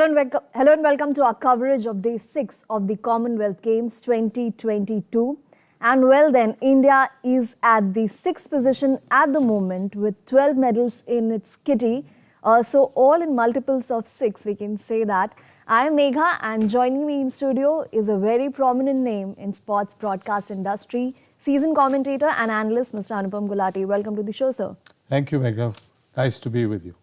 Hello and welcome to our coverage of Day 6 of the Commonwealth Games 2022. And well then, India is at the 6th position at the moment with 12 medals in its kitty. So all in multiples of 6, we can say that. I am Megha, and joining me in studio is a very prominent name in sports broadcast industry, seasoned commentator and analyst, Mr. Anupam Gulati. Welcome to the show, sir. Thank you, Megha. Nice to be with you.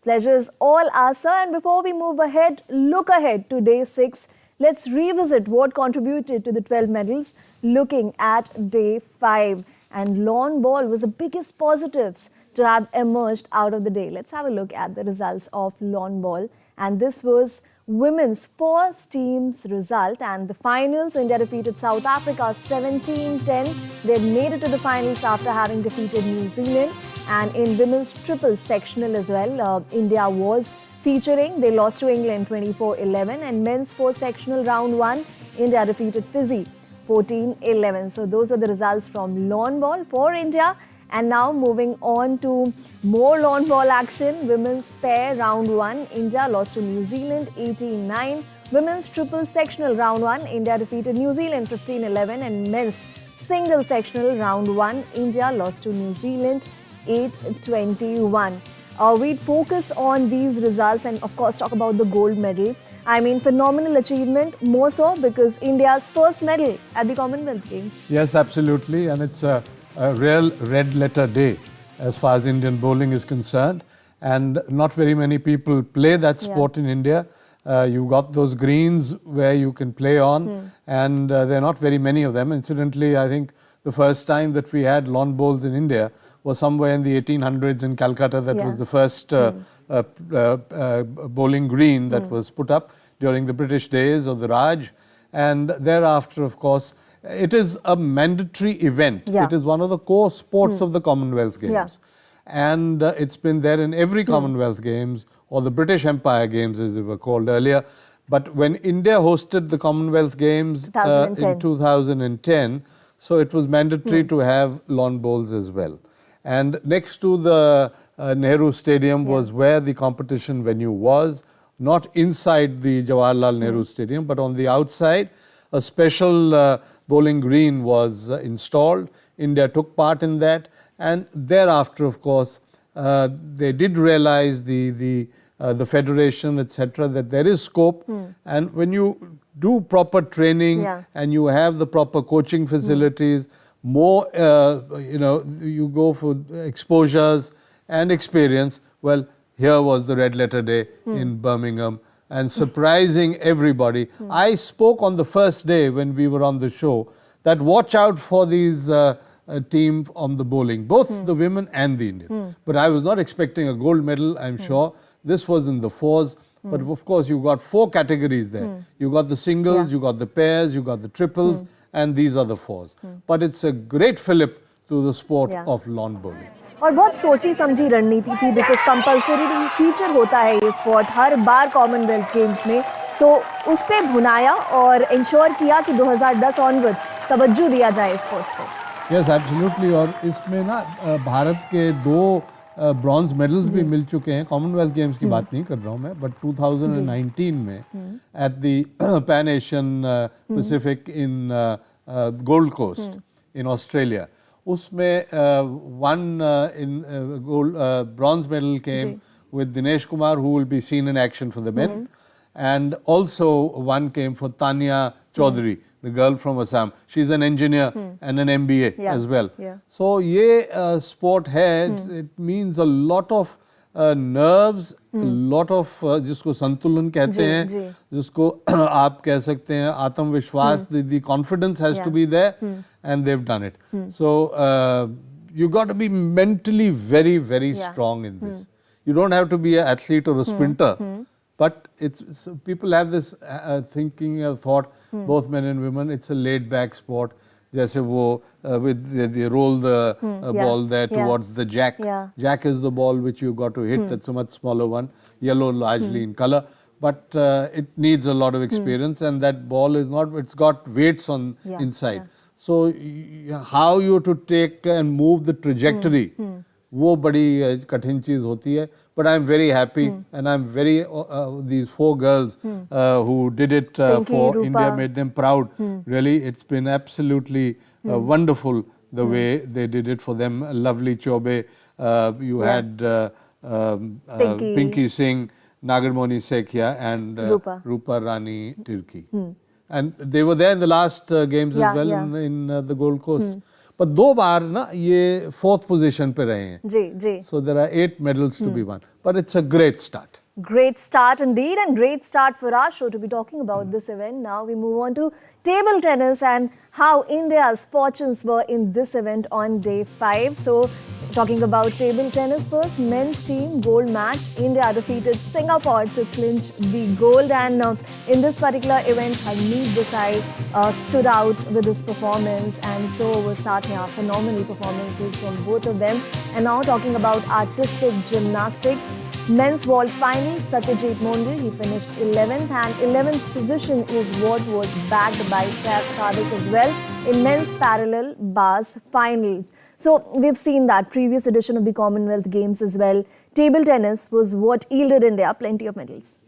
Pleasure is all ours, sir. And before we move ahead, look ahead to Day 6. Let's revisit what contributed to the 12 medals, looking at Day 5. And lawn ball was the biggest positives to have emerged out of the day. Let's have a look at the results of lawn ball. And this was women's first team's result. And the finals, India defeated South Africa 17-10. They made it to the finals after having defeated New Zealand. And in women's triple sectional as well, India was featuring. They lost to England 24-11. And men's four sectional round 1, India defeated Fiji 14-11. So those are the results from lawn ball for India. And now moving on to more lawn ball action. Women's pair round 1, India lost to New Zealand 18-9. Women's triple sectional round 1, India defeated New Zealand 15-11. And men's single sectional round 1, India lost to New Zealand 8-21. We'd focus on these results and of course talk about the gold medal. I mean, phenomenal achievement, more so because India's first medal at the Commonwealth Games. Yes, absolutely. And it's a real red letter day as far as Indian bowling is concerned. And not very many people play that sport in India. You've got those greens where you can play on, and there are not very many of them. Incidentally, I think the first time that we had lawn bowls in India was somewhere in the 1800s in Calcutta. That was the first bowling green that was put up during the British days of the Raj. And thereafter, of course, it is a mandatory event. It is one of the core sports of the Commonwealth Games. And it's been there in every Commonwealth Games, or the British Empire Games as they were called earlier. But when India hosted the Commonwealth Games in 2010, so it was mandatory to have lawn bowls as well. And next to the Nehru Stadium was where the competition venue was, not inside the Jawaharlal Nehru Stadium, but on the outside. A special bowling green was installed. India took part in that. And thereafter, of course, they did realize, the federation, etc., that there is scope. And when you do proper training and you have the proper coaching facilities, more, you go for exposures and experience. Well, here was the red letter day in Birmingham and surprising everybody. I spoke on the first day when we were on the show that watch out for these team on the bowling, both the women and the Indian. But I was not expecting a gold medal, I'm sure. This was in the fours. But of course, you got 4 categories there. You got the singles, you got the pairs, you got the triples, and these are the fours. But it's a great fillip to the sport of lawn bowling. और बहुत सोची समझी रणनीति थी because compulsory feature होता है ये sport हर बार Commonwealth games में, तो उस पर भुनाया और इंश्योर किया कि 2010 ऑनवर्ड्स तवज्जो दिया जाए स्पोर्ट्स को. Yes absolutely. और इसमें ना भारत के 2 ब्रॉन्ज मेडल्स भी मिल चुके हैं. कॉमनवेल्थ गेम्स की बात नहीं कर रहा हूँ मैं, बट 2019 में at the Pan Asian Pacific in Gold Coast in Australia, उसमें one bronze medal came with Dinesh Kumar, who will be seen in action for the men. And also one came for Tanya Chaudhary, the girl from Assam. She's an engineer and an MBA as well. So ye sport hai, it means a lot of nerves, a lot of जिसको संतुलन कहते हैं, जिसको आप कह सकते हैं आत्मविश्वास, the confidence has to be there, and they've done it. So you got to be mentally very, very strong in this. You don't have to be an athlete or a sprinter, but it's people have this thinking, thought, both men and women, it's a laid back sport. जैसे वो they roll the ball there towards the jack. Jack is the ball which you got to hit. That's a much smaller one, yellow largely in color. But it needs a lot of experience, and that ball is not, it's got weights on inside. So how you to take and move the trajectory वो बड़ी कठिन चीज़ होती है. But I'm very happy and I'm very, these 4 girls who did it Pinky, for Rupa. India, made them proud. Really, it's been absolutely wonderful the way they did it for them. Lovely Chobe, you had Pinky Singh, Nagarmoni Sekhya and Rupa Rani Tirki. And they were there in the last games as well in the Gold Coast. But 2 बार ना ये 4th position पे रहे हैं. जी. So there are 8 medals to be won. But it's a great start. Great start indeed, and great start for our show to be talking about this event. Now we move on to table tennis and how India's fortunes were in this event on day 5. So talking about table tennis first, men's team gold match. India defeated Singapore to clinch the gold, and in this particular event, Harmeet Desai stood out with his performance, and so was Satya. Phenomenal performances from both of them. And now talking about artistic gymnastics. Men's vault final, Satyajit Monde, he finished 11th, and 11th position is what was bagged by Saif Sadiq as well in men's parallel bars final. So we've seen that previous edition of the Commonwealth Games as well. Table tennis was what yielded India plenty of medals.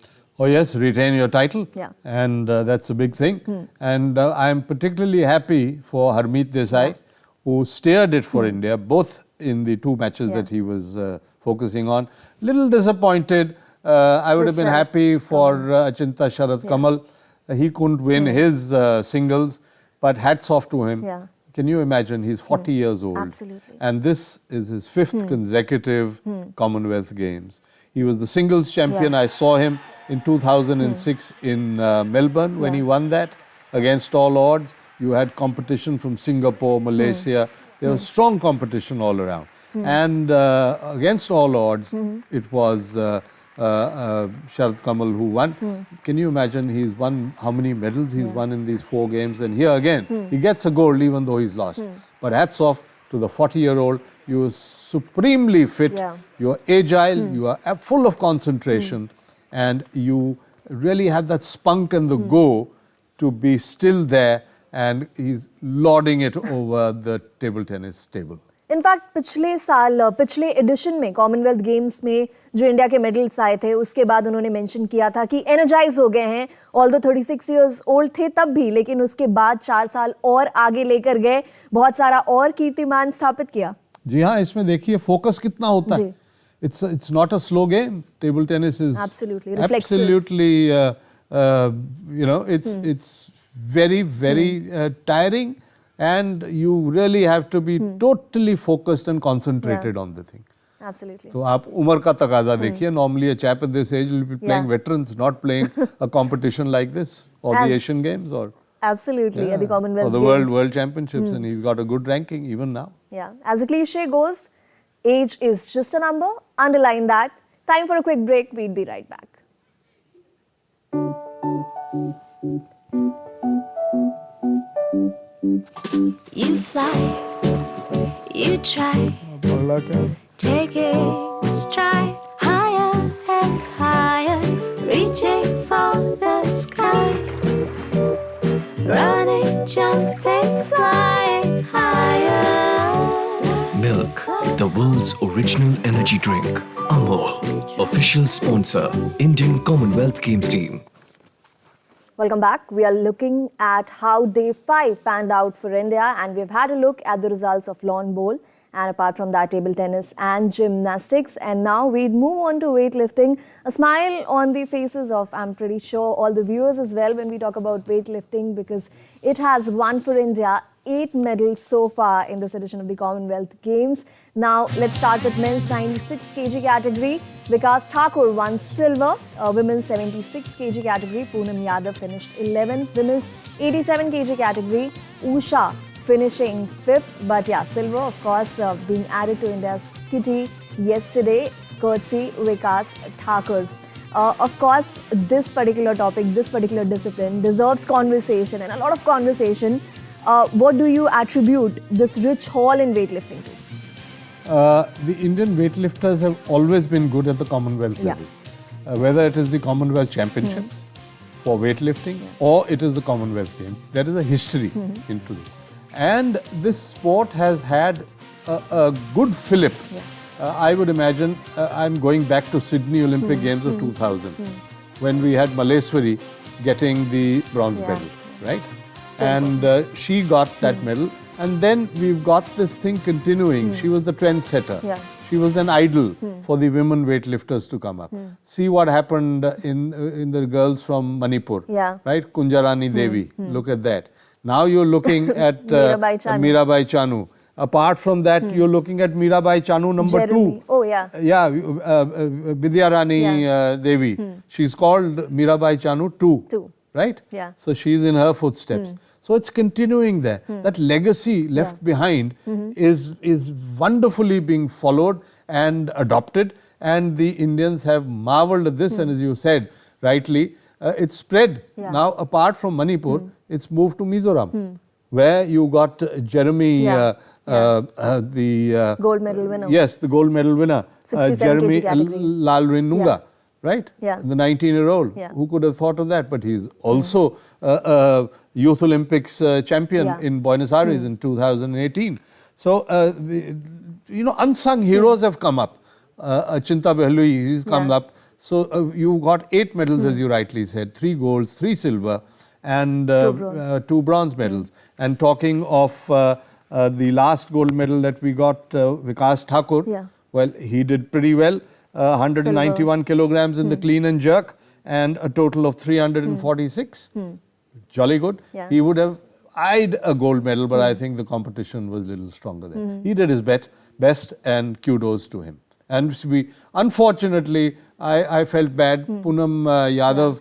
Oh yes, retain your title. Yeah. And that's a big thing. And I'm particularly happy for Harmeet Desai, who steered it for India, both in the 2 matches that he was focusing on. Little disappointed. I would have been happy for Achinta Sharad Kamal. He couldn't win his singles, but hats off to him. Yeah. Can you imagine? He's 40 years old. Absolutely. And this is his 5th consecutive Commonwealth Games. He was the singles champion. I saw him in 2006 in Melbourne when he won that against all odds. You had competition from Singapore, Malaysia. There was strong competition all around. And against all odds, it was Sharad Kamal who won. Can you imagine he's won how many medals he's won in these 4 games? And here again, he gets a gold even though he's lost. But hats off to the 40-year-old. You are supremely fit. You are agile. You are full of concentration. And you really have that spunk and the go to be still there. And he's lording it over the table tennis table. In fact पिछले addition में Commonwealth games में जो India के medals आए थे उसके बाद उन्होंने मेंशन किया था कि एनर्जाइज हो गए हैं. ऑल्दो 36 इयर्स ओल्ड थे तब भी, लेकिन उसके बाद 4 साल और आगे लेकर गए, बहुत सारा और कीर्तिमान स्थापित किया. जी हाँ, इसमें देखिए फोकस कितना होता है. It's not a slow game. Table tennis is absolutely it's very tiring. And you really have to be totally focused and concentrated on the thing. Absolutely. So, आप उम्र का तकाज़ा देखिए. Normally, a chap at this age will be playing veterans, not playing a competition like this, or the Asian Games, or absolutely at the Commonwealth or the Games. World Championships, and he's got a good ranking even now. Yeah, as a cliche goes, age is just a number. Underline that. Time for a quick break. We'll be right back. You fly, you try, taking strides higher and higher, reaching for the sky, running, jumping, flying higher. Milk, the world's original energy drink. Amul, official sponsor, Indian Commonwealth Games team. Welcome back. We are looking at how day 5 panned out for India, and we've had a look at the results of lawn bowl, and apart from that, table tennis and gymnastics. And now we move on to weightlifting. A smile on the faces of, I'm pretty sure, all the viewers as well when we talk about weightlifting, because it has won for India 8 medals so far in this edition of the Commonwealth Games. Now, let's start with men's 96 kg category. Vikas Thakur won silver. Women's 76 kg category, Poonam Yadav finished 11th. Women's 87 kg category, Usha finishing 5th. But yeah, silver, of course, being added to India's kitty yesterday, courtesy Vikas Thakur. Of course, this particular topic, this particular discipline deserves conversation, and a lot of conversation. What do you attribute this rich haul in weightlifting to? The Indian weightlifters have always been good at the Commonwealth level. Whether it is the Commonwealth Championships for weightlifting or it is the Commonwealth Games, there is a history into this. And this sport has had a good fillip I would imagine I'm going back to Sydney Olympic Games of 2000 when we had Maleswari getting the bronze medal, right? And she got that medal. And then we've got this thing continuing. She was the trendsetter. Yeah. She was an idol for the women weightlifters to come up. See what happened in the girls from Manipur, right? Kunjarani Devi, look at that. Now you're looking at Mirabai Chanu. Apart from that, you're looking at Mirabai Chanu number Jeremy. 2. Oh, yeah. Yeah, Vidyarani Devi. She's called Mirabai Chanu 2, right? Yeah. So she's in her footsteps. So it's continuing there. That legacy left behind is wonderfully being followed and adopted. And the Indians have marveled at this. And as you said rightly, it's spread. Now, apart from Manipur, it's moved to Mizoram, where you got Jeremy, the gold medal winner. Yes, the gold medal winner, 67 Jeremy kg category. Lalrinunga. Right? Yeah. The 19-year-old. Who could have thought of that? But he's also a Youth Olympics champion in Buenos Aires in 2018. So, unsung heroes have come up. Chinta Behlui, he's come up. So, you got 8 medals, as you rightly said, 3 golds, 3 silver, and 2 bronze medals. And talking of the last gold medal that we got, Vikas Thakur, well, he did pretty well. 191 kilograms in the clean and jerk and a total of 346. Jolly good. He would have eyed a gold medal, but I think the competition was a little stronger there. He did his best and kudos to him. And unfortunately, I felt bad. Poonam Yadav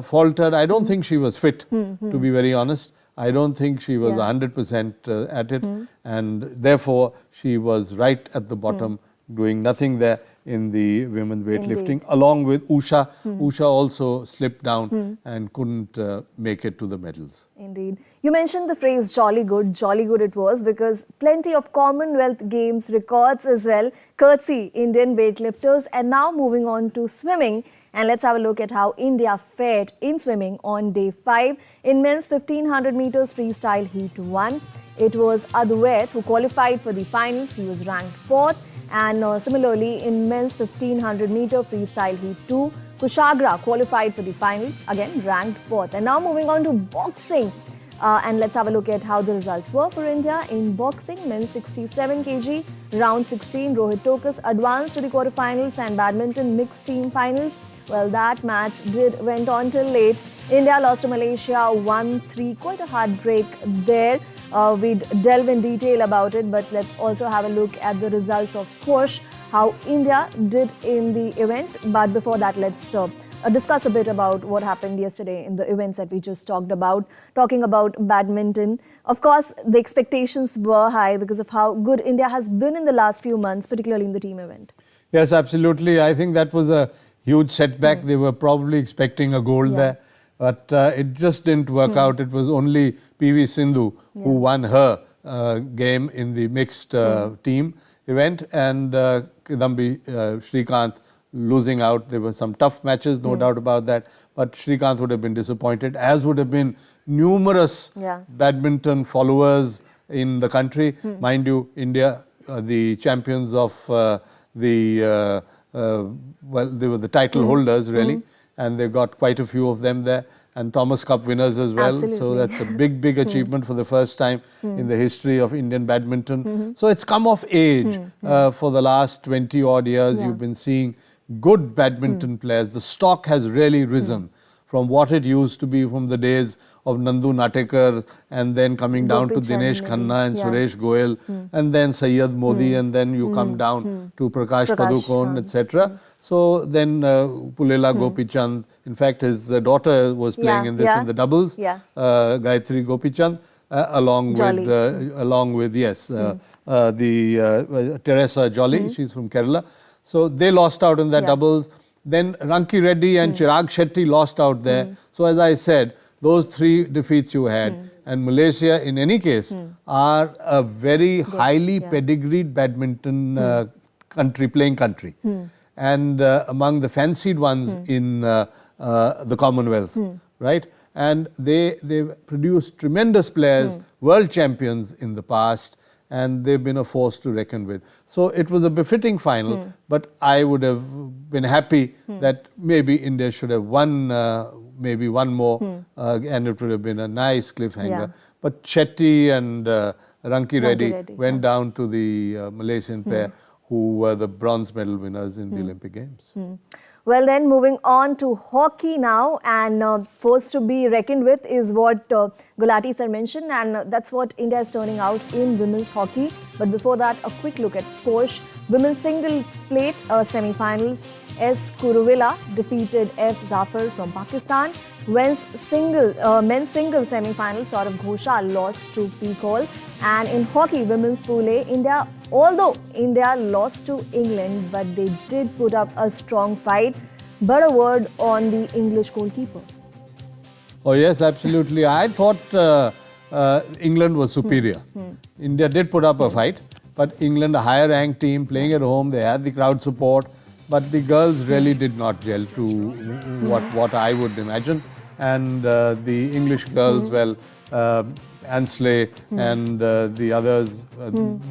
faltered. I don't think she was fit, to be very honest. I don't think she was 100% at it. And therefore, she was right at the bottom, doing nothing there in the women's weightlifting, along with Usha. Usha also slipped down and couldn't make it to the medals. Indeed. You mentioned the phrase jolly good it was, because plenty of Commonwealth Games records as well, courtesy Indian weightlifters. And now moving on to swimming. And let's have a look at how India fared in swimming on day 5 in men's 1500 meters freestyle heat 1. It was Adwait who qualified for the finals. He was ranked 4th. And similarly, in men's 1500 meter freestyle heat 2, KUSHGARA qualified for the finals, again ranked 4th. And now moving on to boxing. And let's have a look at how the results were for India in boxing. Men's 67 kg, round 16, Rohit Tokas advanced to the quarterfinals, and badminton mixed team finals. Well, that match went on till late. India lost to Malaysia 1-3, quite a heartbreak there. We'd delve in detail about it, but let's also have a look at the results of squash, how India did in the event. But before that, let's discuss a bit about what happened yesterday in the events that we just talked about. Talking about badminton, of course, the expectations were high because of how good India has been in the last few months, particularly in the team event. Yes, absolutely. I think that was a huge setback. They were probably expecting a gold there. But it just didn't work out. It was only PV Sindhu who won her game in the mixed team event, and Kidambi Srikanth losing out. There were some tough matches, no doubt about that. But Srikanth would have been disappointed, as would have been numerous badminton followers in the country. Mind you, India, the champions of well, they were the title holders really. And they've got quite a few of them there, and Thomas Cup winners as well. Absolutely. So that's a big achievement for the first time in the history of Indian badminton. So it's come of age for the last 20 odd years. You've been seeing good badminton players. The stock has really risen from what it used to be from the days of Nandu Natekar, and then coming down to Dinesh Khanna and Suresh Goyal, and then Sayyad Modi, and then you come down to Prakash Padukone, etc. So then Pulela Gopichand, in fact his daughter was playing in this in the doubles, Gayatri Gopichand, along with Teresa Jolly, she's from Kerala. So they lost out in that doubles. Then Ranki Reddy and Chirag Shetty lost out there. So as I said, those 3 defeats you had. And Malaysia, in any case, are a very highly pedigreed badminton playing country. And among the fancied ones in the Commonwealth, right? And they produced tremendous players, world champions in the past. and they've been a force to reckon with. So it was a befitting final, but I would have been happy that maybe India should have won maybe one more, and it would have been a nice cliffhanger. Yeah. But Shetty and Ranki Reddy Reddy, went down to the Malaysian pair, who were the bronze medal winners in the Olympic Games. Well then, moving on to hockey now, and force to be reckoned with is what Gulati sir mentioned, and that's what India is turning out in women's hockey. But before that, a quick look at squash. Women's singles plate semi-finals. S. Kuruvilla defeated F. Zafar from Pakistan. Men's single semi-final, Saurav Ghoshal lost to P. Cole. And in hockey, women's pool A, although India lost to England, but they did put up a strong fight. But a word on the English goalkeeper. Oh yes, absolutely. I thought England was superior. India did put up a fight, but England, a higher ranked team, playing at home, they had the crowd support. But the girls really did not gel to what I would imagine. And the English girls, well, Ansley and the others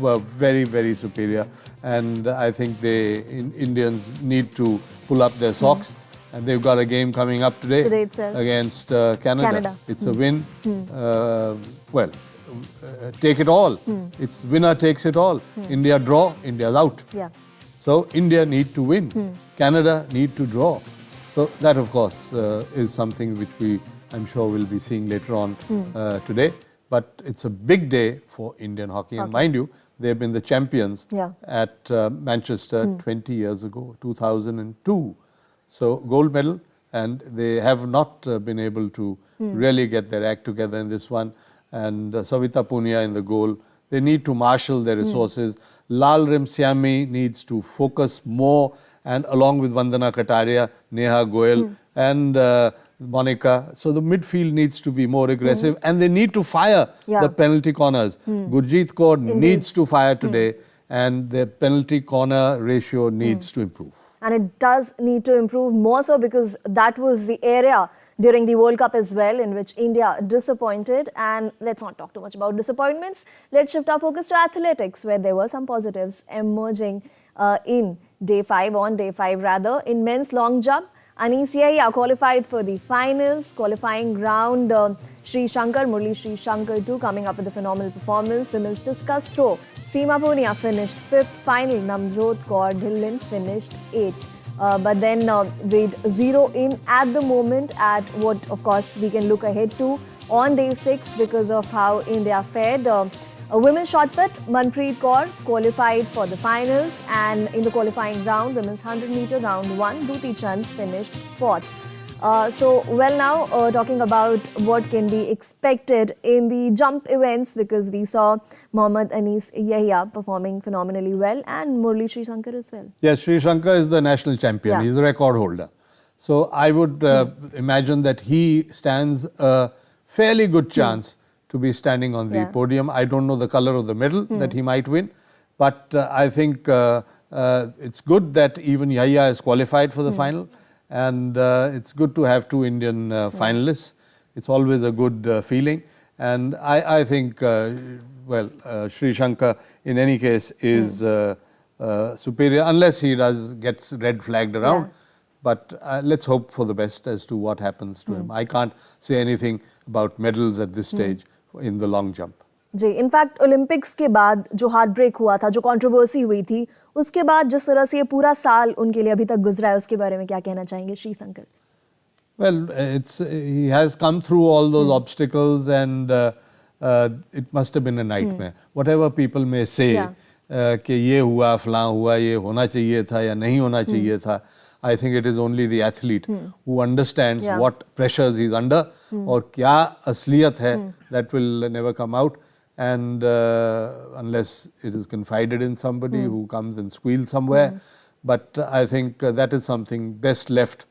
were very, very superior. And I think Indians need to pull up their socks. And they've got a game coming up today itself. Against Canada. It's a win. Take it all. It's winner takes it all. India draw, India's out. Yeah. So India need to win. Canada need to draw. So that, of course, is something which I'm sure we'll be seeing later on today. But it's a big day for Indian hockey. And mind you, they've been the champions at Manchester 20 years ago, 2002. So gold medal, and they have not been able to really get their act together in this one. And Savita Punia in the goal. They need to marshal their resources. Lal Rimsyami needs to focus more, and along with Vandana Kataria, Neha Goyal and Monica. So the midfield needs to be more aggressive, and they need to fire the penalty corners. Gurjeet Kaur needs to fire today, and their penalty corner ratio needs to improve. And it does need to improve more so, because that was the area during the World Cup as well in which India disappointed. And let's not talk too much about disappointments. Let's shift our focus to athletics, where there were some positives emerging on day 5. In men's long jump, Anis Yahya qualified for the finals. Qualifying round, Murli Sri Shankar too coming up with a phenomenal performance. Women's discus throw, Seema Punia finished 5th. Final, Namjot Kaur Dhillon finished 8th. But then with 0 in at the moment at what, of course, we can look ahead to on day 6 because of how India fared. A women's shot put, Manpreet Kaur qualified for the finals, and in the qualifying round, women's 100-meter round 1, Duti Chand finished 4th. Now talking about what can be expected in the jump events, because we saw Mohammad Anis Yahya performing phenomenally well, and Murli Sri Shankar as well. Yes, Sri Shankar is the national champion. He's the record holder. So I would imagine that he stands a fairly good chance to be standing on the podium. I don't know the color of the medal that he might win, but I think it's good that even Yahya is qualified for the final. And it's good to have 2 Indian finalists. It's always a good feeling. And I think, Sri Shankar in any case is superior, unless he gets red flagged around. But let's hope for the best as to what happens to him. I can't say anything about medals at this stage in the long jump. जी, in fact Olympics के बाद जो heart break हुआ था, जो controversy हुई थी, उसके बाद जिस तरह से ये पूरा साल उनके लिए अभी तक गुजरा है, उसके बारे में क्या कहना चाहेंगे Shri Shankar? Well, he has come through all those obstacles, and it must have been a nightmare. Whatever people may say कि ये हुआ, फलां हुआ, ये होना चाहिए था या नहीं होना चाहिए था, I think it is only the athlete who understands what pressures he's under और क्या असलियत है, that will never come out. And unless it is confided in somebody who comes and squeals somewhere. But I think that is something best left,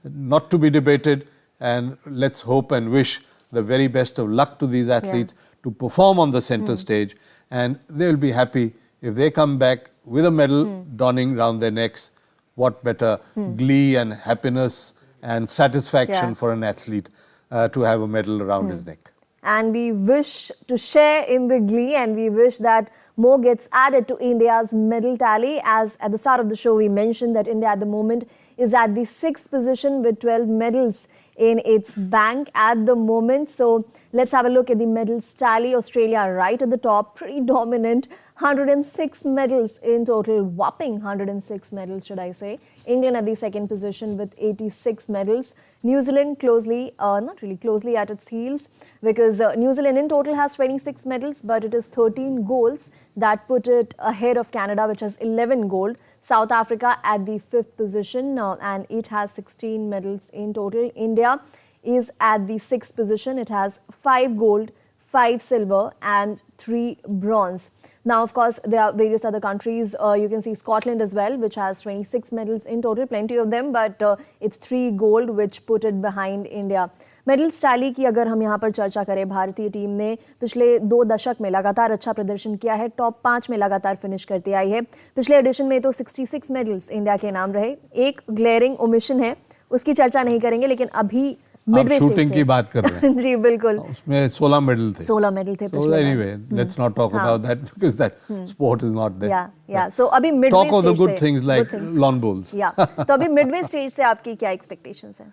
not to be debated. And let's hope and wish the very best of luck to these athletes to perform on the center stage. And they will be happy if they come back with a medal dawning round their necks. What better glee and happiness and satisfaction for an athlete to have a medal around his neck. And we wish to share in the glee, and we wish that more gets added to India's medal tally. As at the start of the show, we mentioned that India at the moment is at the 6th position with 12 medals in its bank at the moment. So let's have a look at the medals tally. Australia right at the top, pretty dominant, 106 medals in total, whopping 106 medals, should I say. England at the 2nd position with 86 medals. New Zealand closely, not really closely at its heels, because New Zealand in total has 26 medals, but it is 13 golds that put it ahead of Canada, which has 11 gold. South Africa at the 5th position, and it has 16 medals in total. India is at the 6th position. It has 5 gold, 5 silver and 3 bronze. Now, of course, there are various other countries. You can see Scotland as well, which has 26 medals in total, plenty of them, but it's 3 gold, which put it behind India. Medals tally की अगर हम यहाँ पर चर्चा करें, भारतीय team ने पिछले 2 दशक में लगातार अच्छा प्रदर्शन किया है, टॉप 5 में लगातार फिनिश करती आई है। पिछले एडिशन में तो 66 मेडल्स इंडिया के नाम रहे। एक ग्लेयरिंग ओमिशन है, उसकी चर्चा नहीं करेंगे, लेकिन अभी मिडवे स्टेज शूटिंग की बात कर रहे हैं। जी बिल्कुल, उसमें 16 मेडल थे। 16 मेडल थे पिछले। So anyway, let's not talk about that because that sport is not there. Yeah. So अभी मिडवे स्टेज से talk of the good things like lawn bowls. तो अभी मिडवे स्टेज से आपकी क्या एक्सपेक्टेशंस हैं?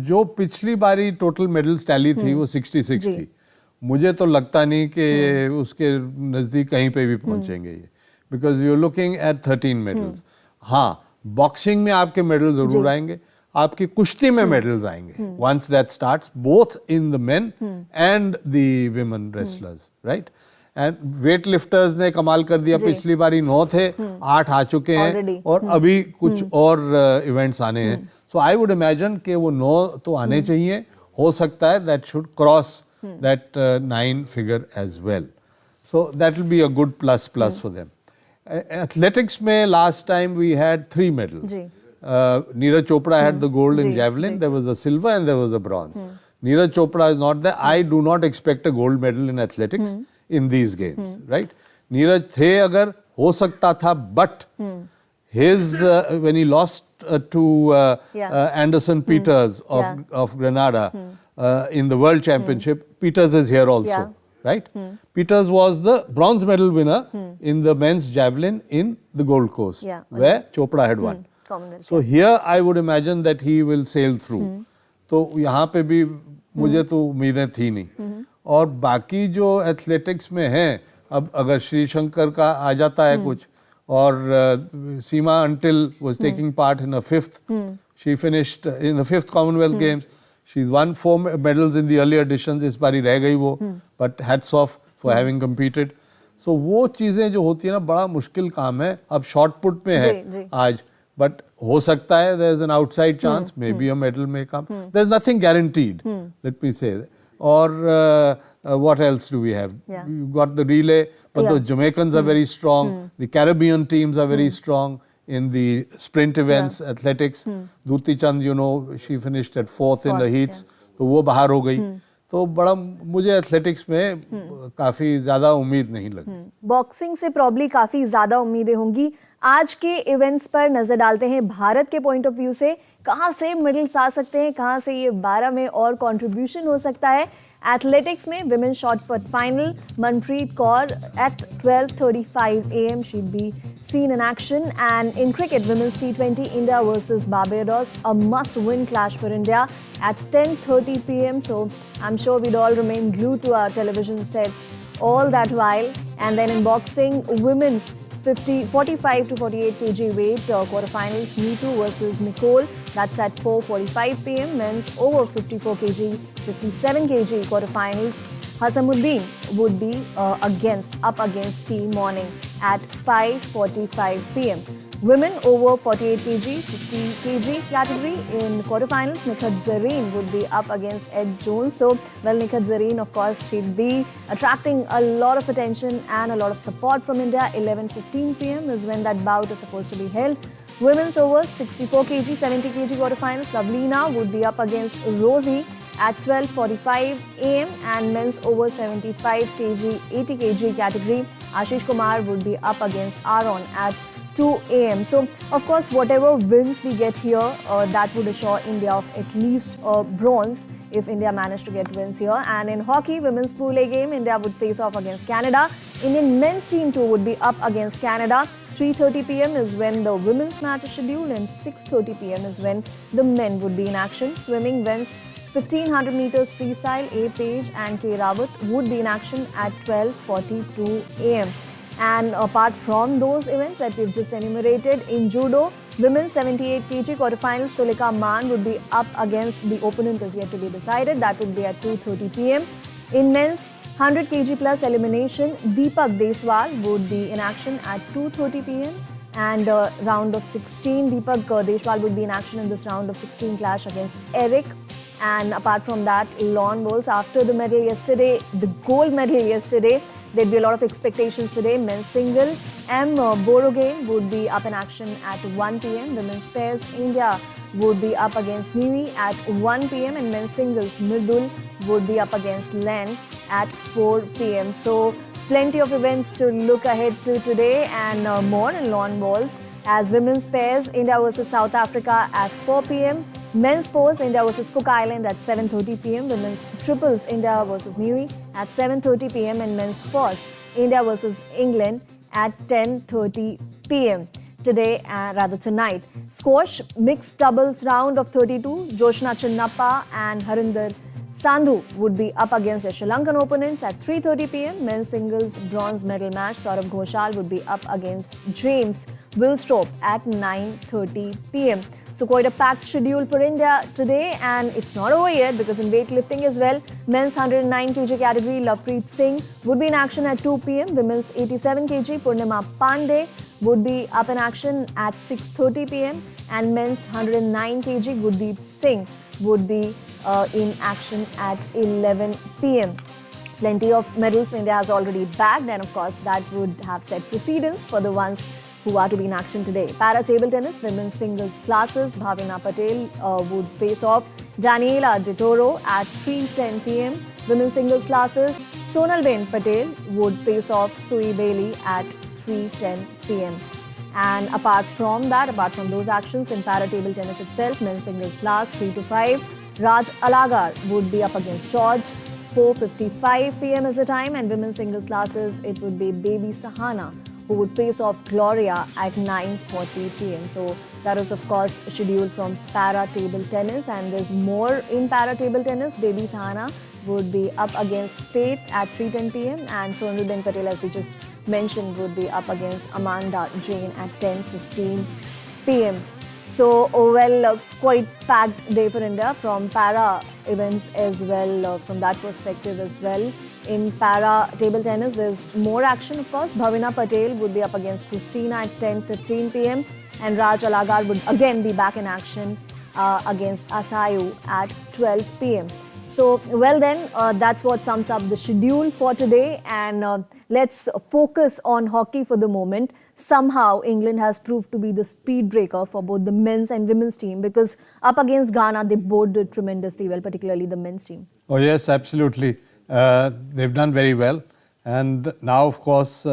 जो पिछली बारी टोटल मेडल्स टैली थी वो 66 थी। मुझे तो लगता नहीं कि उसके नज़दीक कहीं पे भी पहुंचेंगे ये, because you are looking at 13 medals. हाँ, बॉक्सिंग में आपके मेडल जरूर आएंगे, आपकी कुश्ती में मेडल्स आएंगे once that starts, both in the men and the women wrestlers, right. And weight lifters ने कमाल कर दिया, पिछली बारी 9 थे, 8 आ चुके हैं और अभी कुछ और इवेंट्स आने हैं। सो आई वुड इमेजिन कि वो 9 तो आने चाहिए, हो सकता है that should cross that 9 figure as well, so that will be a good plus for them. Athletics में last time we had 3 medals. Neeraj Chopra had the gold in javelin, there was a silver and there was a bronze. Neeraj Chopra is not there. I do not expect a gold medal in athletics in these games, right? Neeraj the agar ho sakta tha, but his when he lost to Anderson Peters of Grenada in the World Championship, Peters is here also, right? Peters was the bronze medal winner in the men's javelin in the Gold Coast, where Chopra had won. So here I would imagine that he will sail through. तो यहाँ पे भी मुझे तो उम्मीदें थी नहीं। और बाकी जो एथलेटिक्स में हैं, अब अगर श्री शंकर का आ जाता है कुछ, और सीमा until was taking part in a 5th, she finished in the 5th Commonwealth Games. She's won 4 medals in the earlier editions. इस बारी रह गई वो, but hats off for having competed. So वो चीज़ें जो होती है ना, बड़ा मुश्किल काम है। अब शॉर्ट पुट में है आज, but हो सकता है there is an outside chance, maybe a medal may come. There is nothing guaranteed, let me say. Or what else do we have? You've got the relay, but the Jamaicans are very strong. The Caribbean teams are very strong in the sprint events, athletics. Duti Chand, you know, she finished at 4th in the heats, तो वो बाहर हो गई। तो बड़ा मुझे athletics में काफ़ी ज़्यादा उम्मीद नहीं लगी। बॉक्सिंग से प्रॉब्ली काफ़ी ज़्यादा उम्मीदें होंगी। आज के इवेंट्स पर नज़र डालते हैं भारत के पॉइंट ऑफ व्यू से, कहाँ से मेडल्स आ सकते हैं, कहाँ से ये 12 में और कंट्रीब्यूशन हो सकता है। एथलेटिक्स में women shot put final, Manpreet Kaur at 12:35 AM she'd be seen in action. And in cricket, women's T20, India versus Barbados, a must-win clash for India at 10:30 PM. So I'm sure we'd all remain glued to our television sets all that while. And then in boxing, women's 45 to 48 kg weight quarterfinals, Neetu versus Nicole, that's at 4:45 PM. Men's over 54 kg, 57 kg quarterfinals, Hasamuddin would be up against T Morning at 5:45 PM. Women over 48 kg, 50 kg category in quarterfinals, Nikhat Zareen would be up against Ed Jones. So, well, Nikhat Zareen, of course, she'd be attracting a lot of attention and a lot of support from India. 11:15 PM is when that bout is supposed to be held. Women's over 64 kg, 70 kg quarterfinals, Lavlina would be up against Rosie at 12:45 AM. And men's over 75 kg, 80 kg category, Ashish Kumar would be up against Aaron at 2 a.m. So, of course, whatever wins we get here, that would assure India of at least a bronze if India managed to get wins here. And in hockey, women's pool A game, India would face off against Canada. Indian men's team too would be up against Canada. 3:30 p.m. is when the women's match is scheduled, and 6:30 p.m. is when the men would be in action. Swimming, men's 1500 meters freestyle, A. Page and K. Rawat would be in action at 12:42 a.m. And apart from those events that we've just enumerated, in judo, women's 78 kg quarterfinals, Tulika Maan would be up against the opponent is yet to be decided. That would be at 2:30 p.m. In men's 100 kg plus elimination, Deepak Deswal would be in action at 2:30 p.m. And round of 16, Deepak Deswal would be in action in this round of 16 clash against Eric. And apart from that, lawn bowls, after the medal yesterday, the gold medal yesterday, there'd be a lot of expectations today. Men's single, M. Borogain would be up in action at 1 p.m. Women's pairs, India would be up against Nivi at 1 p.m. And men's singles, Mridul would be up against Len at 4 p.m. So, plenty of events to look ahead to today, and more in lawn bowls. As women's pairs, India versus South Africa at 4 p.m. Men's fours, India versus Cook Island at 7:30 p.m. Women's triples, India versus Niue at 7:30 p.m. And men's fours, India versus England at 10:30 p.m. Today, tonight. Squash, mixed doubles round of 32, Joshna Chinnappa and Harinder Sandhu would be up against their Sri Lankan opponents at 3:30 p.m. Men's singles bronze medal match, Saurabh Ghoshal would be up against James Willstrop at 9:30 p.m. So quite a packed schedule for India today, and it's not over yet because in weightlifting as well, men's 109 kg category, Lovepreet Singh would be in action at 2 p.m. Women's 87 kg, Purnima Pandey would be up in action at 6:30 p.m. And men's 109 kg, Gurdeep Singh would be in action at 11 p.m. Plenty of medals India has already bagged, and of course that would have set precedence for the ones who are to be in action today. Para table tennis, women's singles classes, Bhavina Patel would face off Daniela De Toro at 3:10 p.m. Women's singles classes, Sonalben Patel would face off Sui Bailey at 3:10 p.m. And apart from those actions in para table tennis itself, men's singles class 3 to 5, Raj Alagar would be up against George. 4:55 p.m. is the time, and women's singles classes, it would be Baby Sahana who would face off Gloria at 9:40 p.m. So that is of course scheduled from para table tennis, and there's more in para table tennis. Baby Sahana would be up against Faith at 3:10 p.m. and Sonalben Patel, as we just mentioned, would be up against Amanda Jane at 10:15 p.m. So, quite packed day for India from para events as well, from that perspective as well. In para table tennis, there's more action, of course. Bhavina Patel would be up against Christina at 10:15 p.m. and Raj Alagar would again be back in action against Asayu at 12 p.m. So, that's what sums up the schedule for today, and let's focus on hockey for the moment. Somehow, England has proved to be the speed breaker for both the men's and women's team, because up against Ghana, they both did tremendously well, particularly the men's team. Oh yes, absolutely. They've done very well. And now, of course,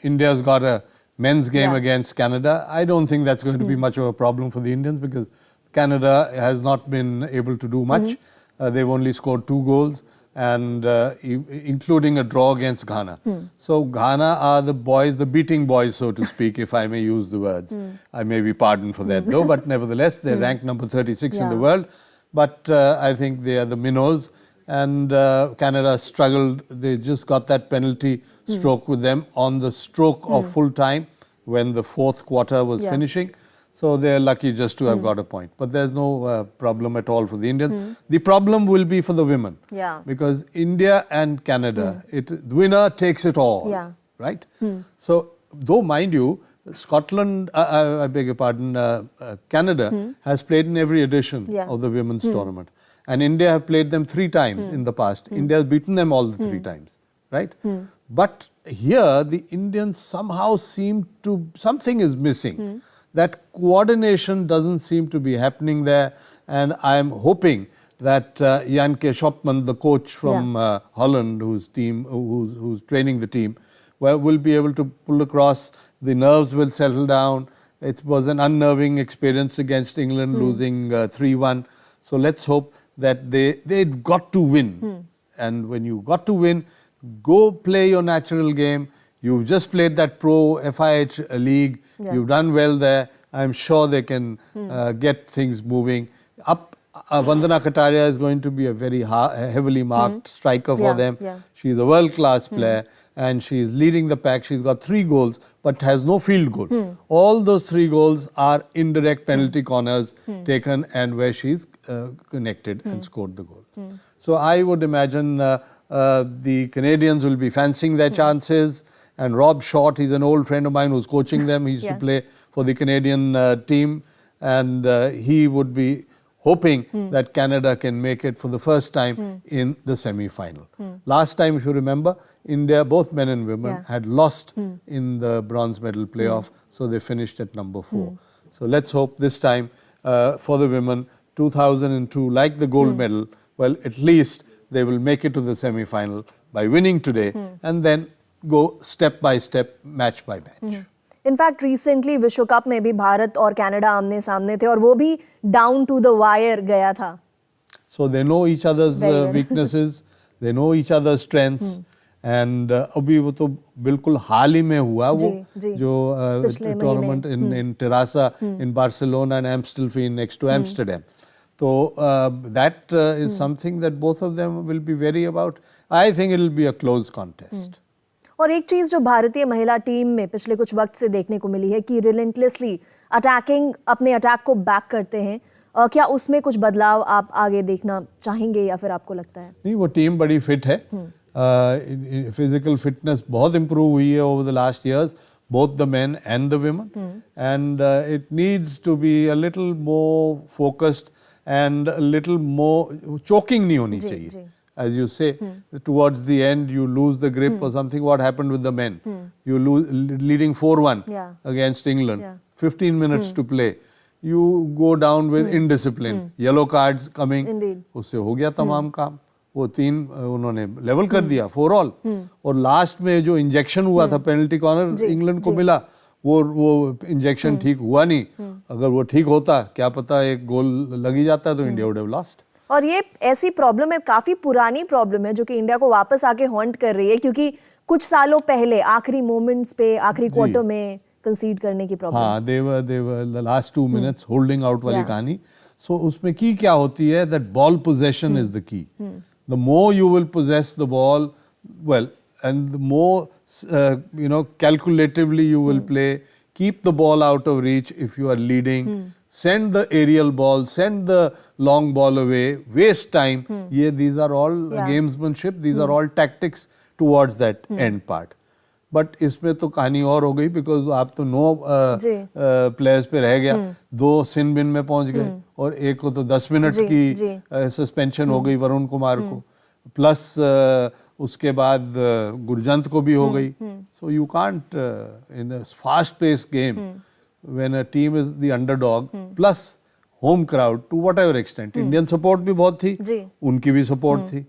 India's got a men's game against Canada. I don't think that's going to be much of a problem for the Indians, because Canada has not been able to do much. They've only scored 2 goals, and including a draw against Ghana. So Ghana are the boys, the beating boys, so to speak, if I may use the words. I may be pardoned for that though, but nevertheless, they're ranked number 36 in the world. But I think they are the minnows, and Canada struggled. They just got that penalty stroke with them on the stroke of full time when the 4th quarter was finishing. So they're lucky just to have got a point. But there's no problem at all for the Indians. The problem will be for the women. Because India and Canada, the winner takes it all. Right? So, though mind you, Scotland, I beg your pardon, Canada has played in every edition of the women's tournament. And India have played them 3 times in the past. India has beaten them all the 3 times. Right? But here, the Indians somehow seem to, something is missing. That coordination doesn't seem to be happening there, and I'm hoping that Janke Schopman, the coach from Holland, who's training the team, will be able to pull across, the nerves will settle down. It was an unnerving experience against England, losing 3-1. So let's hope that they've got to win. And when you got to win, go play your natural game. You've just played that pro FIH league. You've done well there. I'm sure they can get things moving. Vandana Kataria is going to be a very heavily marked striker for them. She's a world-class player and she's leading the pack. She's got 3 goals but has no field goal. All those 3 goals are indirect penalty corners taken and where she's connected and scored the goal. So I would imagine the Canadians will be fancying their chances, and Rob Short, he's an old friend of mine who's coaching them. He used to play for the Canadian team, and he would be hoping that Canada can make it for the first time in the semi-final. Last time, if you remember, India, both men and women, had lost in the bronze medal playoff, so they finished at number 4. So let's hope this time for the women, 2002, like the gold medal, well, at least they will make it to the semi-final by winning today and then go step by step, match by match. In fact, recently विश्व cup में भी भारत और Canada आमने सामने थे और वो भी down to the wire गया था. So they know each other's weaknesses, they know each other's strengths, and अभी वो तो बिल्कुल हाल ही में हुआ वो जो tournament in Terrassa in Barcelona and Amstelveen next to Amsterdam. So that is something that both of them will be wary about. I think it will be a close contest. और एक चीज़ जो भारतीय महिला टीम में पिछले कुछ वक्त से देखने को मिली है कि रिलेंटलेसली अटैकिंग अपने अटैक को बैक करते हैं. क्या उसमें कुछ बदलाव आप आगे देखना चाहेंगे या फिर आपको लगता है? नहीं, वो टीम बड़ी फिट है. फिजिकल फिटनेस बहुत इम्प्रूव हुई है over the last years, both the men and the women, and it needs to be a little more focused and a little more choking नहीं होनी चाहिए. As you say, towards the end you lose the grip or something. What happened with the men? You lose leading 4-1 against England. 15 minutes to play. You go down with indiscipline. Yellow cards coming. उससे हो गया तमाम काम. वो 3 उन्होंने level कर दिया 4 all. और लास्ट में जो इंजेक्शन हुआ था पेनल्टी कॉर्नर इंग्लैंड को मिला, वो इंजेक्शन ठीक हुआ नहीं. अगर वो ठीक होता, क्या पता एक गोल लग ही जाता तो इंडिया वुड हैव लॉस्ट. और ये ऐसी प्रॉब्लम है, काफी पुरानी प्रॉब्लम है जो कि इंडिया को वापस आके हॉन्ट कर रही है, क्योंकि कुछ सालों पहले आखिरी मोमेंट्स पे आखिरी क्वार्टर में कंसीड करने की प्रॉब्लम. हाँ, they were the last 2 minutes holding out वाली कहानी. So उसमें की क्या होती है, that ball possession is the key. The more you will possess the ball, well, and the more calculatively you will play, keep the ball out of reach if you are leading. Send the aerial ball, send the long ball away, waste time. These are all gamesmanship, these are all tactics towards that end part. But इसमें तो कहानी और हो गई, because आप तो 9 players पे रह गया, 2 सिन बिन में पहुंच गए और एक को तो 10 मिनट की सस्पेंशन हो गई वरुण कुमार को, प्लस उसके बाद गुरजंत को भी हो गई. So you can't in a fast pace game when a team is the underdog plus home crowd to whatever extent. Indian support भी बहुत थी, उनकी भी support थी,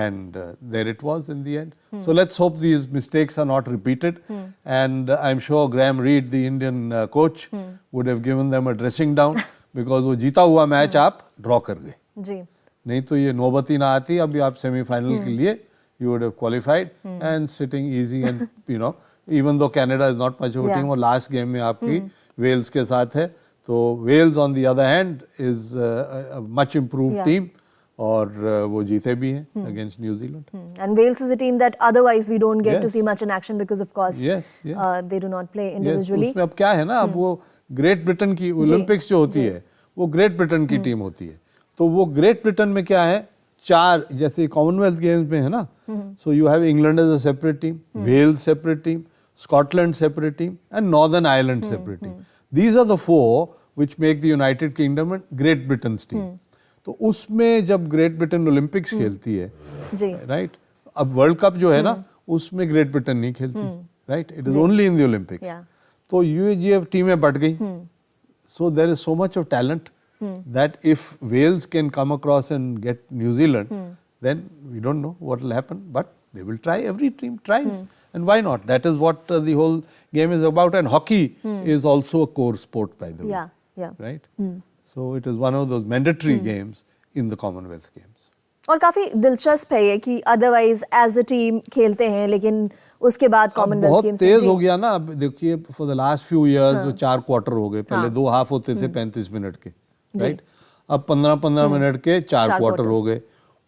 and there it was in the end. So let's hope these mistakes are not repeated, and I'm sure Graham Reed, the Indian coach, would have given them a dressing down because वो जीता हुआ match आप draw कर गए. नहीं तो ये नौबत ही ना आती, अभी आप सेमीफाइनल के लिए you would have qualified and sitting easy, and even though Canada is not much of a team, और लास्ट गेम में आपकी वेल्स के साथ है, तो Wales on the other hand is a much improved team, और वो जीते भी हैं against New Zealand. And Wales is a team that otherwise we don't get to see much in action because of course they do not play individually. उसमें अब क्या है ना, अब वो ग्रेट ब्रिटेन की ओलंपिक्स जो होती है वो ग्रेट ब्रिटेन की टीम होती है, तो वो ग्रेट ब्रिटेन में क्या है, 4 जैसे कॉमनवेल्थ गेम्स में है ना, so you have England as a separate team, Wales separate team, Scotland separate team, and Northern Ireland separate team. These are the 4 which make the United Kingdom and Great Britain's team. तो उसमें जब great Britain Olympics खेलती है, right, अब world cup जो है ना उसमें ग्रेट ब्रिटेन नहीं खेलती, right, it is only in the Olympics. तो ये टीमें बढ़ गई. So there is so much of talent that if Wales can come across and get New Zealand, then we don't know what will happen, but they will try. Every team tries, and why not? That is what the whole game is about. And hockey is also a core sport, by the way. Yeah. Right. So it is one of those mandatory games in the Commonwealth Games. और काफी दिलचस्प है ये कि otherwise as a team खेलते हैं, लेकिन उसके बाद कॉमनवेल्थ बहुत गेम्स तेज हो गया ना। अब देखिए for the last few years जो 4 क्वार्टर हो गए, पहले 2 हाफ होते थे 35 मिनट के, राइट। अब 15-15 मिनट के 4 क्वार्टर हो गए,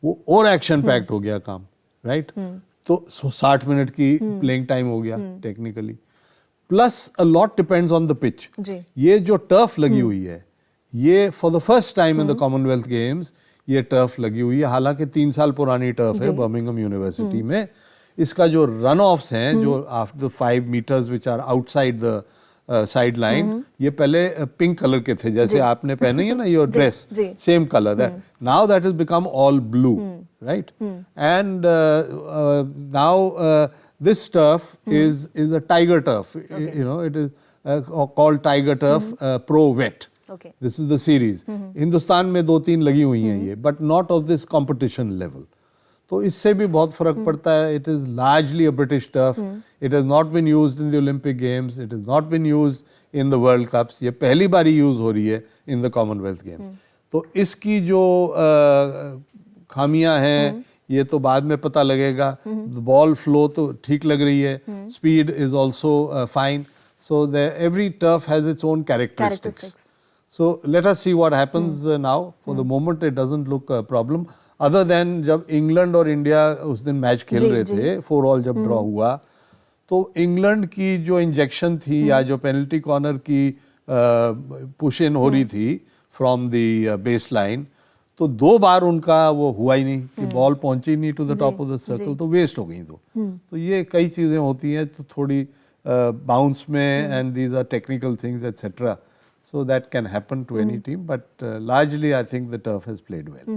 वो और एक्शन पैक्ड हो गया काम, राइट। तो 60 मिनट की प्लेइंग टाइम हो गया technically, plus a lot depends on the pitch. ये जो टर्फ लगी हुई है, ये for the first time in the Commonwealth games ये टर्फ लगी हुई है। हालांकि 3 साल पुरानी टर्फ है बर्मिंघम यूनिवर्सिटी में। इसका जो रन ऑफ्स हैं, जो after 5 metres which are outside the side line, ये पहले पिंक कलर के थे, जैसे आपने पहने है ना your dress, same colour that. Now that is become all blue, right. And now this turf is a tiger turf, you know, it is called tiger turf pro wet. This is the series. Hindustan में 2-3 लगी हुई हैं ये, but not of this competition level. तो इससे भी बहुत फर्क पड़ता है। It is largely a British turf, it has not been used in the Olympic games, it has not been used in the world cups. ये पहली बार यूज हो रही है इन द कॉमनवेल्थ गेम्स। तो इसकी जो खामियां हैं ये तो बाद में पता लगेगा। बॉल फ्लो तो ठीक लग रही है, speed is also fine. So every turf has its own characteristics. So let us see what happens now. For the moment, it doesn't look a problem. Other than जब इंग्लैंड और India उस दिन match खेल रहे थे, 4-all जब draw हुआ, तो इंग्लैंड की जो इंजेक्शन थी या जो पेनल्टी कॉर्नर की पुश इन हो रही थी फ्रॉम द बेस लाइन, तो 2 बार उनका वो हुआ ही नहीं कि बॉल पहुंची नहीं to the top of the circle, तो वेस्ट हो गई। तो ये कई चीज़ें होती हैं, तो थोड़ी बाउंस में, and these are technical things etcetera, so that can happen to any team, but largely I think the turf has played well.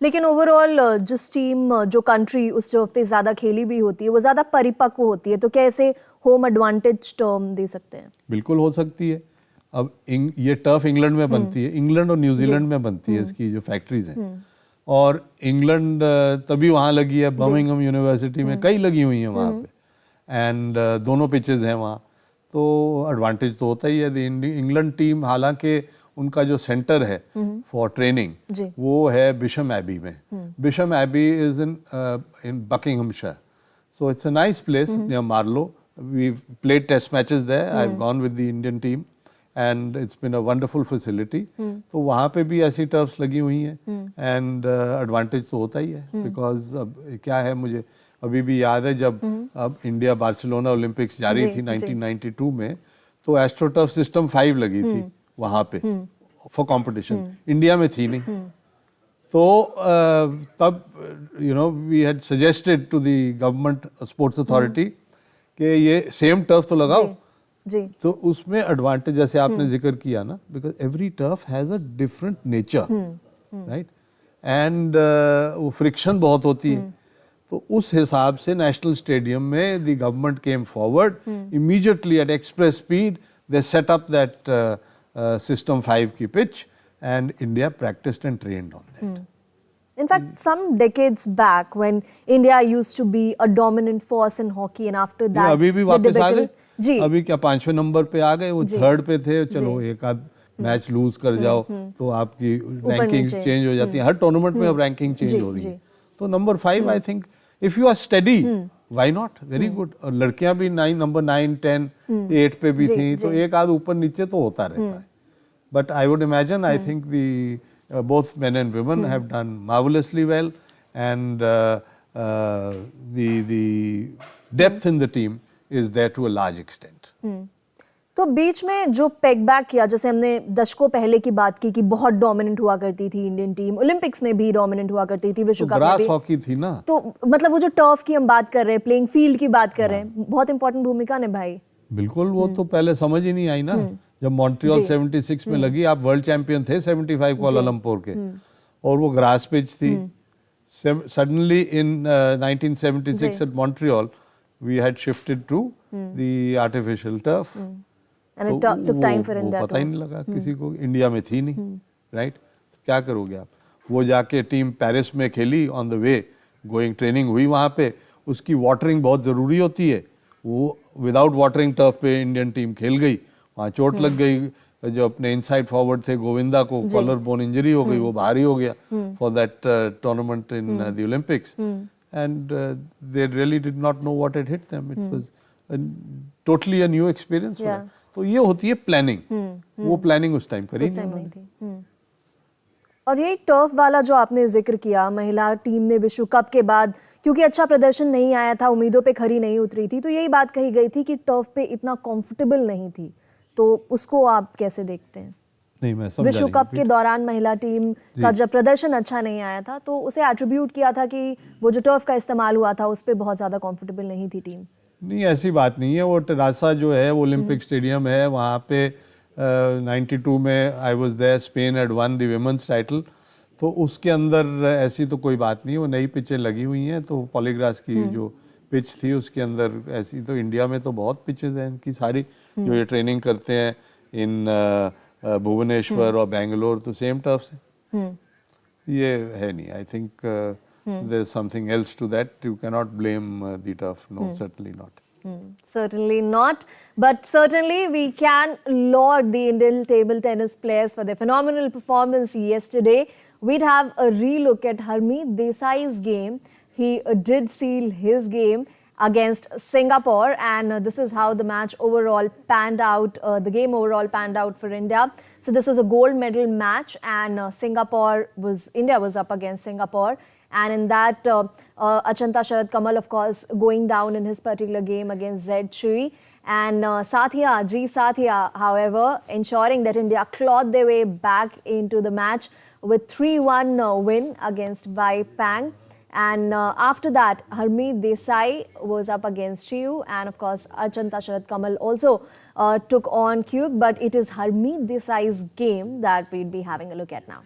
लेकिन ओवरऑल जिस टीम जो कंट्री उस टर्फ पे ज्यादा खेली भी होती है वो ज्यादा परिपक्व होती है, तो क्या ऐसे होम एडवांटेज टर्म दे सकते हैं? बिल्कुल हो सकती है। अब ये टर्फ इंग्लैंड में बनती है, इंग्लैंड और न्यूजीलैंड में बनती है इसकी जो फैक्ट्रीज हैं, और इंग्लैंड तभी वहाँ लगी है, बर्मिंघम यूनिवर्सिटी में कई लगी हुई हैं वहाँ पे, एंड दोनों पिचेज हैं वहाँ, तो एडवांटेज तो होता ही है। इंग्लैंड टीम, हालांकि उनका जो सेंटर है फॉर ट्रेनिंग वो है बिशम एबी में। Bisham Abbey is in Buckinghamshire, so it's a nice place near Marlow. We played test matches there, I have gone with the Indian team and it's been a wonderful facility. तो वहाँ पे भी ऐसी turfs लगी हुई हैं, and advantage तो होता ही है, बिकॉज अब क्या है, मुझे अभी भी याद है जब अब इंडिया बार्सिलोना ओलंपिक्स जारी थी 1992 में, तो एस्ट्रोटर्फ सिस्टम 5 लगी थी वहाँ पे फॉर कंपटीशन, इंडिया में थी नहीं। तो तब you know we had suggested to the government sports authority कि ये सेम टर्फ तो लगाओ। तो उसमें एडवांटेज, जैसे आपने जिक्र किया ना, because every turf has a different nature, right, and वो फ्रिक्शन बहुत होती है। तो उस हिसाब से नेशनल स्टेडियम में the government came forward immediately at express speed, they set up that system 5 की pitch, and India practised and trained on that. In fact, some decades back, when India used to be a dominant force in hockey, and after that, अभी भी वापस आ गए। अभी क्या 5वें number पे आ गए, वो 3rd पे थे। चलो एक आध मैच लूज कर जाओ तो आपकी रैंकिंग चेंज हो जाती है। हर टूर्नामेंट में अब रैंकिंग चेंज हो रही है। तो number 5 I think if you are study, why not, very good. और लड़कियां भी नंबर 9, 10, 8 पे भी थी, तो एक आध ऊपर नीचे तो होता रहता है। But I would imagine, I think the both men and women have done marvelously well, and the depth in the team is there to a large extent. तो बीच में जो पेग बैक किया, जैसे हमने दशकों पहले की बात की कि बहुत डोमिनेंट हुआ करती थी इंडियन टीम, ओलंपिक्स में भी डोमिनेंट हुआ करती थी, विश्व कप में भी। ग्रास हॉकी थी ना, तो मतलब वो जो टर्फ की हम बात कर रहे हैं, प्लेइंग फील्ड की बात कर रहे हैं, बहुत इंपॉर्टेंट भूमिका निभाई। बिल्कुल, वो तो पहले समझ ही नहीं आई ना। जब मॉन्ट्रियल 76 में लगी, आप वर्ल्ड चैंपियन थे 75 कोलालंपुर के, और वो ग्रास पिच थी। Suddenly in 1976 at Montreal we had shifted to the artificial turf, And it took time for India पता ही नहीं लगा किसी को, इंडिया में थी नहीं, राइट। क्या करोगे आप। वो जाके टीम पेरिस में खेली, on the way going training हुई वहाँ पे, उसकी वाटरिंग बहुत ज़रूरी होती है। वो विदाउट वाटरिंग टर्फ पे इंडियन टीम खेल गई, वहाँ चोट लग गई। जो अपने इनसाइड फॉरवर्ड थे गोविंदा को कॉलर बोन इंजरी हो गई, वो बाहर ही हो गया for that tournament in the Olympics, and they really did not know what had hit them. It was totally a new experience. तो ये होती है प्लानिंग, वो प्लानिंग उस टाइम करी नहीं थी। और ये टर्फ वाला जो आपने जिक्र किया, महिला टीम ने विश्व कप के बाद क्योंकि अच्छा प्रदर्शन नहीं आया था, उम्मीदों पे खरी नहीं उतरी थी, तो यही बात कही गई थी कि टर्फ पे इतना कंफर्टेबल नहीं थी। तो उसको आप कैसे देखते हैं? नहीं, मैं समझा विश्व कप के दौरान महिला टीम का जब प्रदर्शन अच्छा नहीं आया था तो उसे एट्रीब्यूट किया था कि वो जो टर्फ का इस्तेमाल हुआ था उस पर बहुत ज़्यादा कंफर्टेबल नहीं थी टीम। नहीं, ऐसी बात नहीं है। वो टेरासा जो है वो ओलंपिक स्टेडियम है, वहाँ पे 92 में I was there, Spain had won the women's title. तो उसके अंदर ऐसी तो कोई बात नहीं, वो नई पिचें लगी हुई हैं। तो पॉलीग्रास की जो पिच थी उसके अंदर ऐसी, तो इंडिया में तो बहुत पिचेस हैं इनकी सारी, जो ये ट्रेनिंग करते हैं इन भुवनेश्वर और बेंगलोर, तो सेम टर्फ से ये है नहीं। I think there is something else to that, you can not blame the turf, no, certainly not. Certainly not, but certainly we can laud the Indian table tennis players for their phenomenal performance yesterday. We'd have a relook at Harmeet Desai's game. He did seal his game against Singapore, and this is how the match overall panned out. The game overall panned out for India. So this was a gold medal match, and India was up against Singapore. And in that, Achanta Sharad Kamal, of course, going down in his particular game against Zed Chui. And Sathia, however, ensuring that India clawed their way back into the match with 3-1 win against Wai Pang. And after that, Harmeet Desai was up against Chiu, and of course, Achanta Sharad Kamal also took on Kyuk. But it is Harmeet Desai's game that we'll be having a look at now.